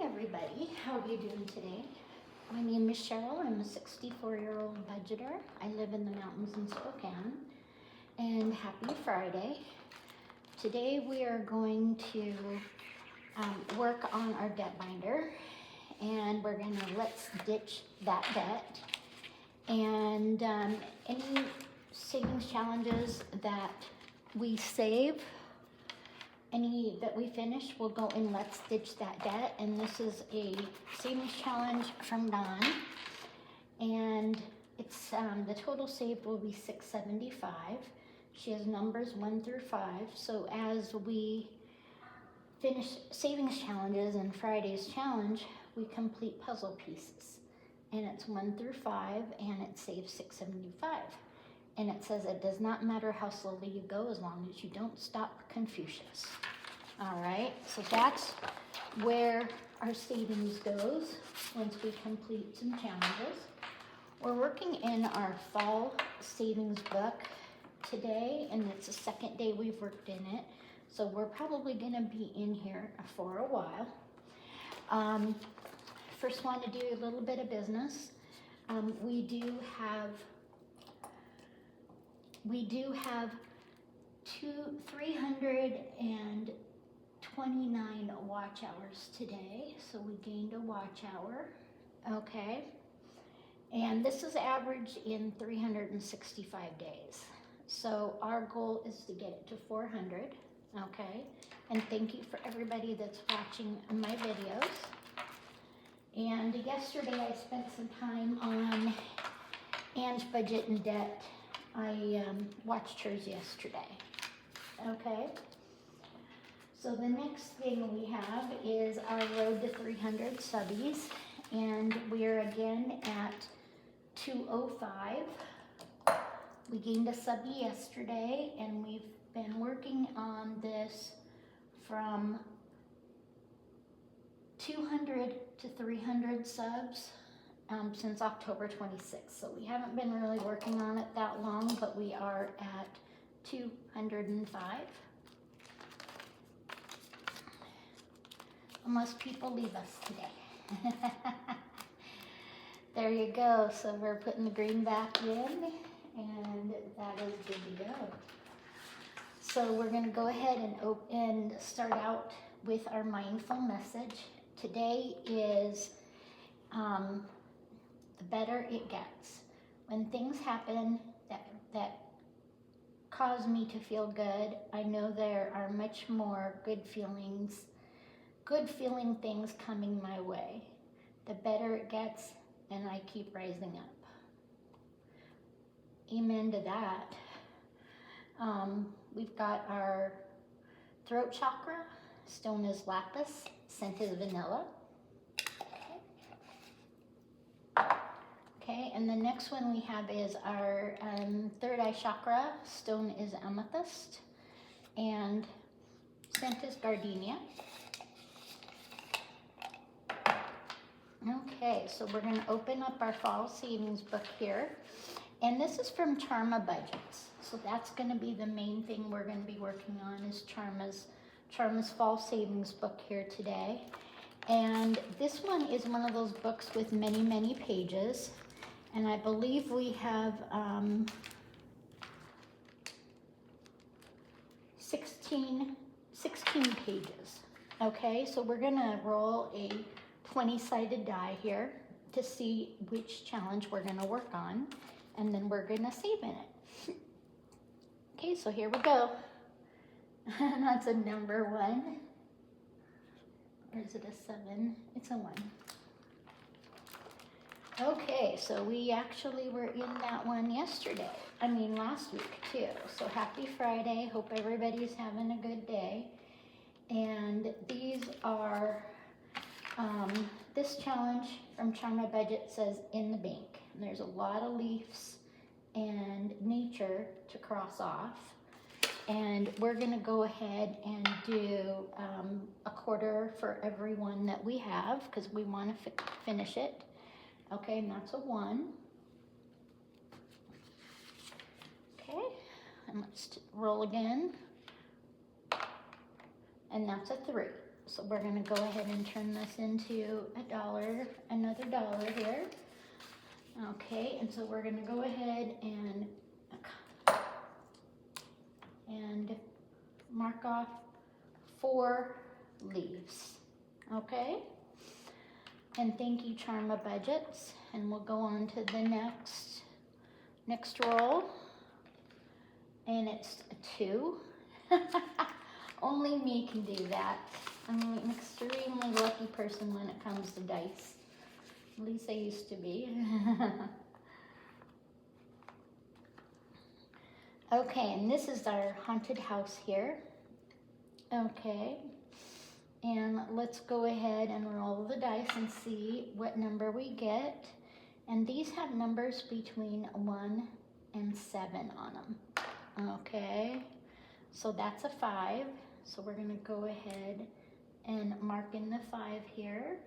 everybody. How are you doing today? My name is Cheryl. I'm a 64-year-old budgeter. I live in the mountains in Spokane. And happy Friday. Today we are going to work on our debt binder. And we're going to let's ditch that debt. And any savings challenges that we save, any that we finish will go in let's ditch that debt. And this is a savings challenge from Dawn, and it's the total saved will be $675. She has numbers 1 through 5, so as we finish savings challenges and Friday's challenge, we complete puzzle pieces, and it's 1 through 5, and it saves $675. And it says it does not matter how slowly you go as long as you don't stop Confucius. All right, so that's where our savings goes once we complete some challenges. We're working in our fall savings book today, and it's the second day we've worked in it. So we're probably gonna be in here for a while. First want to do a little bit of business. We do have 329 watch hours today, so we gained a watch hour, okay? And this is average in 365 days. So our goal is to get it to 400, okay? And thank you for everybody that's watching my videos. And yesterday I spent some time on Anne's budget and debt. I watched hers yesterday, okay? So the next thing we have is our road to 300 subbies, and we're again at 205. We gained a subby yesterday, and we've been working on this from 200 to 300 subs since October 26th. So we haven't been really working on it that long, but we are at 205. Unless people leave us today. There you go. So we're putting the green back in, and that is good to go. So we're going to go ahead and start out with our mindful message. Today is the better it gets. When things happen that cause me to feel good, I know there are much more good feeling things coming my way. The better it gets, and I keep rising up. Amen to that. We've got our throat chakra. Stone is lapis, scent is vanilla. Okay, and the next one we have is our third eye chakra. Stone is amethyst, and scent is gardenia. Okay, so we're going to open up our fall savings book here, and this is from Charma Budgets. So that's going to be the main thing we're going to be working on is Charma's fall savings book here today. And this one is one of those books with many, many pages. And I believe we have 16 pages. Okay, so we're going to roll a 20-sided die here to see which challenge we're going to work on. And then we're going to save in it. Okay, so here we go. That's a number 1. Or is it a 7? It's a 1. Okay, so we actually were in that one last week too. So happy Friday. Hope everybody's having a good day. And these are, this challenge from Charma Budget says in the bank. And there's a lot of leaves and nature to cross off. And we're going to go ahead and do a quarter for every one that we have because we want to finish it. Okay, and that's a 1. Okay, and let's roll again. And that's a 3. So we're gonna go ahead and turn this into $1, another dollar here. Okay, and so we're gonna go ahead and mark off 4 leaves, okay? And thank you, Charma Budgets. And we'll go on to the next roll. And it's a 2. Only me can do that. I'm an extremely lucky person when it comes to dice. At least I used to be. Okay, and this is our haunted house here. Okay, and let's go ahead and roll the dice and see what number we get. And these have numbers between 1 and 7 on them. Okay, so that's a 5. So we're gonna go ahead and mark in the 5 here.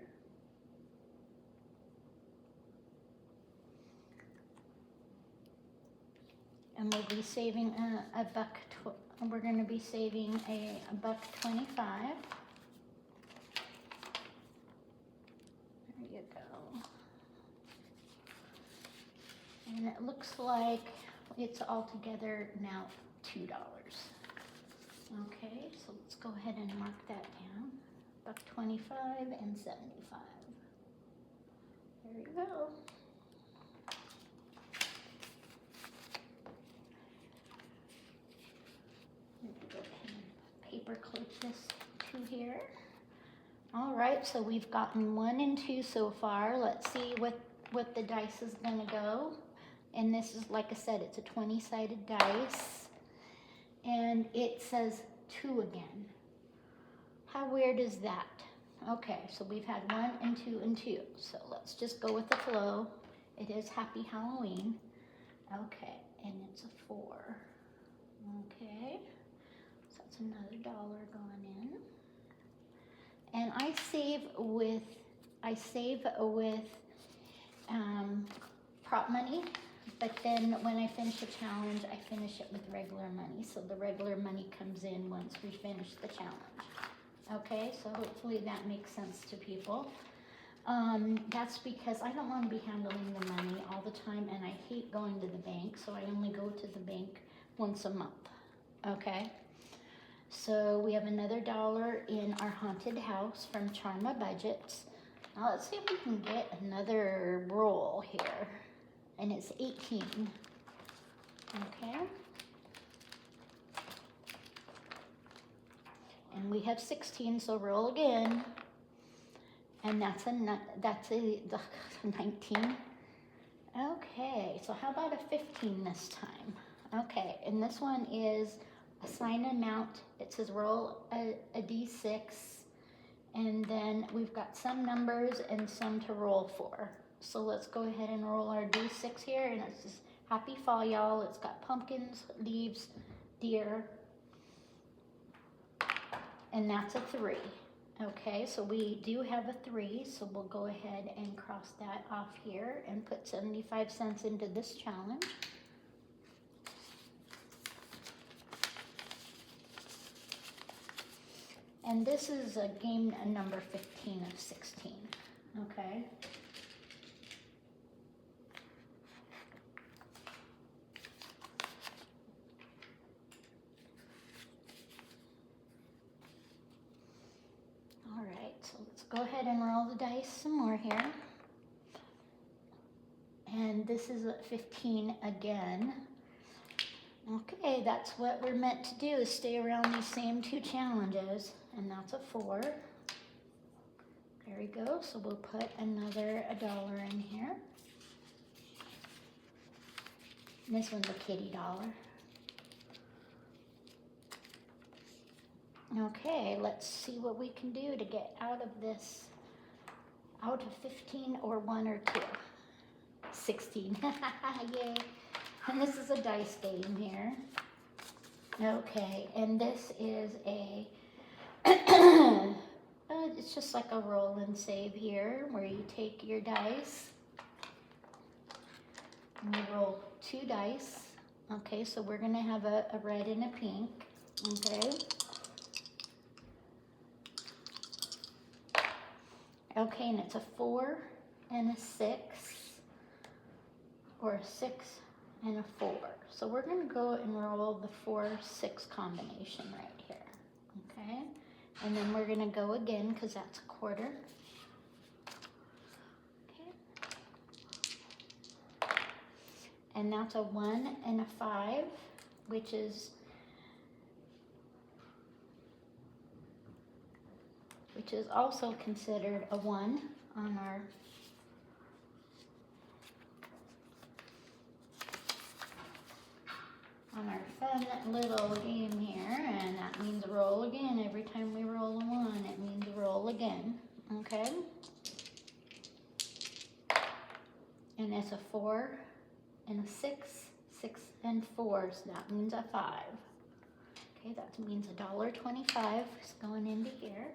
And we'll be saving a buck. We're going to be saving a $1.25. There you go. And it looks like it's altogether now $2. Okay, so let's go ahead and mark that down. $1.25 and 75. There you go. Go ahead and paper clip this to here. All right, so we've gotten 1 and 2 so far. Let's see what the dice is gonna go. And this is, like I said, it's a 20-sided dice. And it says 2 again. How weird is that? Okay, so we've had 1 and 2 and 2. So let's just go with the flow. It is Happy Halloween. Okay, and it's a 4. Okay, so that's another $1 going in. And I save with prop money, but then when I finish a challenge, I finish it with regular money. So the regular money comes in once we finish the challenge. Okay, so hopefully that makes sense to people. That's because I don't want to be handling the money all the time, and I hate going to the bank, so I only go to the bank once a month. Okay, so we have another $1 in our haunted house from Charma Budgets. Now let's see if we can get another roll here, and it's 18. Okay. And we have 16, so roll again. And that's a 19. Okay, so how about a 15 this time? Okay, and this one is assign amount. It says roll a d6, and then we've got some numbers and some to roll for. So let's go ahead and roll our d6 here, and it says Happy Fall, y'all. It's got pumpkins, leaves, deer, and that's a 3. Okay, so we do have a 3, so we'll go ahead and cross that off here and put 75 cents into this challenge. And this is a game number 15 of 16, okay? All right, so let's go ahead and roll the dice some more here. And this is at 15 again. Okay, that's what we're meant to do, is stay around these same 2 challenges. And that's a 4. There we go. So we'll put another $1 in here. And this one's a kitty $1. Okay, let's see what we can do to get out of this, out of 15 or 1 or 2. 16. Yay. And this is a dice game here. Okay, and this is a it's just like a roll and save here, where you take your dice and you roll 2 dice. Okay, so we're gonna have a red and a pink. Okay, Okay, and it's a 4 and a 6, or a 6 and a 4. So we're going to go and roll the 4-6 combination right here. Okay, and then we're going to go again because that's a quarter. Okay, and that's a 1 and a 5, which is also considered a 1 on our fun little game here, and that means roll again. Every time we roll a 1, it means roll again, okay? And it's a 4 and a 6, 6 and 4, so that means a 5. Okay, that means $1.25 is going into here.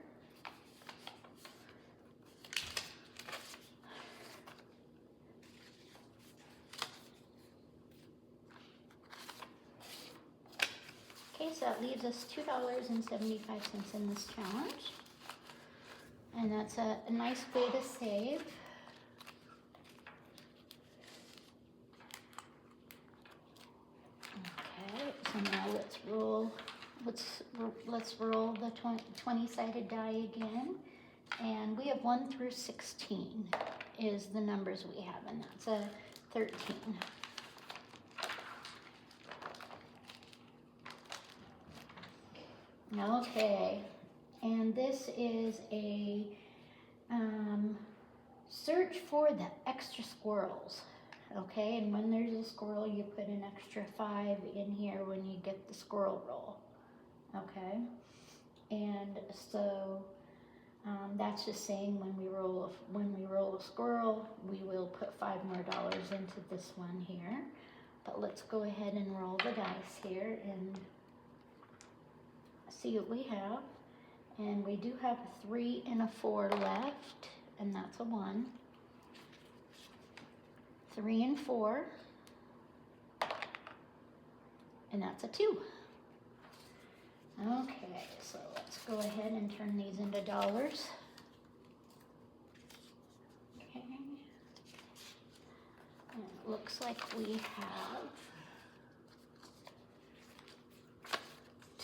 Okay, so that leaves us $2.75 in this challenge. And that's a nice way to save. Okay, so now let's roll the 20-sided die again. And we have 1 through 16 is the numbers we have, and that's a 13. Okay, and this is a search for the extra squirrels. Okay, and when there's a squirrel, you put an extra 5 in here when you get the squirrel roll. Okay, and so that's just saying when we roll a squirrel, we will put $5 more into this one here. But let's go ahead and roll the dice here and see what we have. And we do have a 3 and a 4 left, and that's a 1. 3 and 4, and that's a 2. Okay, so let's go ahead and turn these into dollars. Okay, and it looks like we have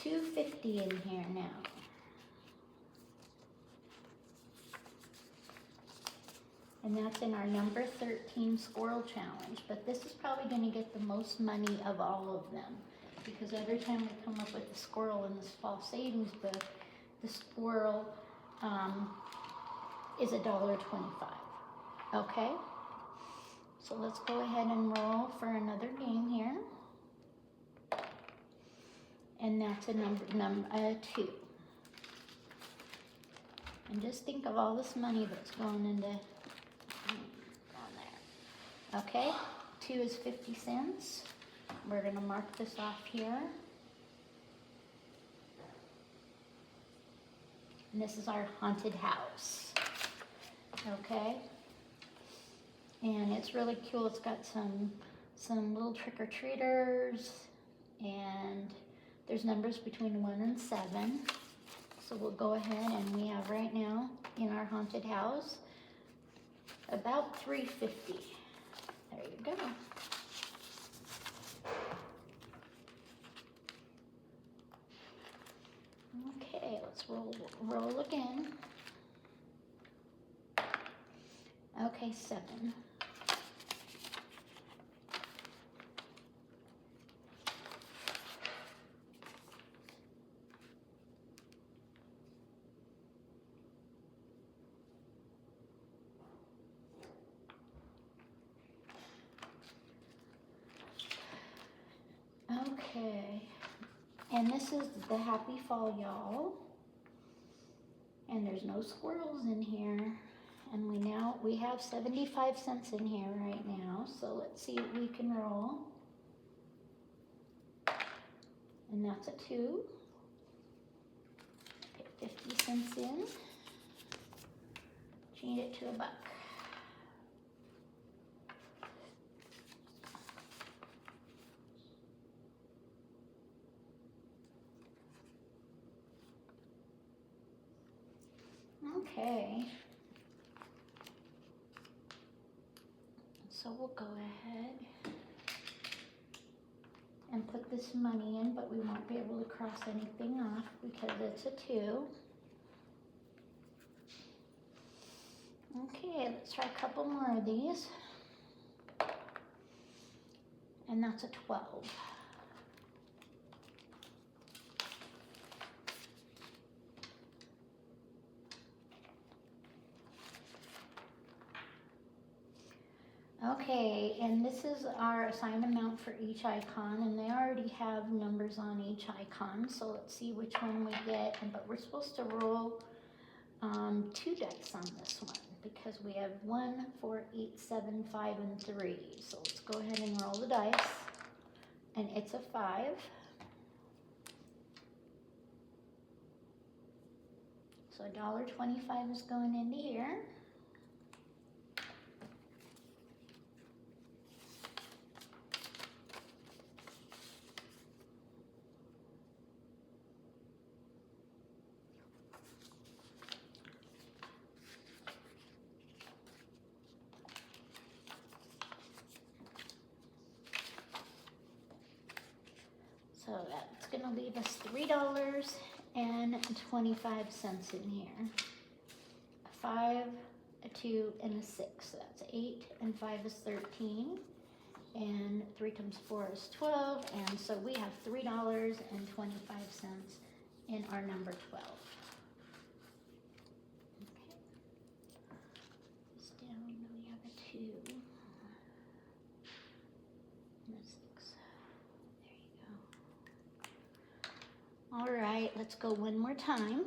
$2.50 in here now. And that's in our number 13 squirrel challenge. But this is probably going to get the most money of all of them, because every time we come up with a squirrel in this fall savings book, the squirrel is $1.25. Okay? So let's go ahead and roll for another game here. And that's a number 2. And just think of all this money that's going into on there. Okay, 2 is 50 cents. We're going to mark this off here. And this is our haunted house. Okay, and it's really cool. It's got some little trick-or-treaters, and there's numbers between 1 and 7. So we'll go ahead, and we have right now in our haunted house about $3.50. There you go. Okay, let's roll again. Okay, 7. Okay, and this is the Happy Fall, y'all. And there's no squirrels in here. And we have 75 cents in here right now. So let's see what we can roll. And that's a 2. Get 50 cents in. Change it to $1. Okay, So we'll go ahead and put this money in, but we won't be able to cross anything off because it's a 2. Okay, let's try a couple more of these. And that's a 12. Okay, and this is our assigned amount for each icon, and they already have numbers on each icon, so let's see which one we get. But we're supposed to roll 2 dice on this one because we have 1, 4, 8, 7, 5, and 3. So let's go ahead and roll the dice, and it's a 5. So $1.25 is going into here. So that's going to leave us $3.25 in here. A 5, a 2, and a 6. So that's 8, and 5 is 13. And 3 times 4 is 12. And so we have $3.25 in our number 12. Okay. This down, we have a 2. And a 6. All right, let's go one more time.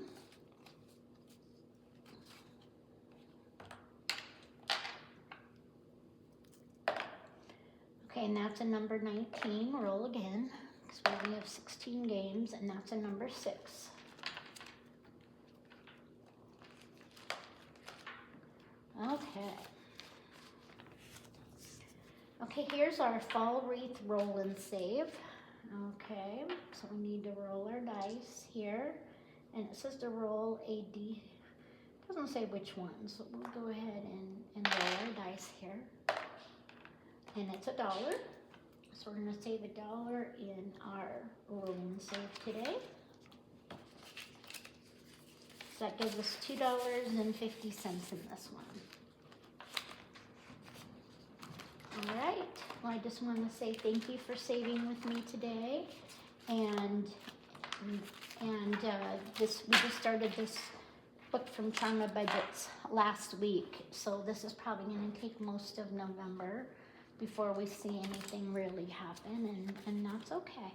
Okay, and that's a number 19. Roll again, because we only have 16 games, and that's a number 6. Okay. Okay, here's our fall wreath roll and save. Okay, so we need to roll our dice here, and it says to roll a D. It doesn't say which one, so we'll go ahead and roll our dice here. And it's $1, so we're going to save $1 in our roll and save today. So that gives us $2.50 in this one. All right, well, I just want to say thank you for saving with me today, and we just started this book from Charma Budgets last week, so this is probably going to take most of November before we see anything really happen, and that's okay.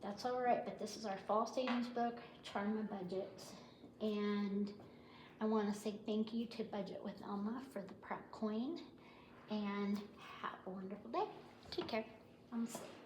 That's all right, but this is our fall savings book, Charma Budgets, and I want to say thank you to Budget with Elma for the prep coin, and have a wonderful day. Take care. I'm safe.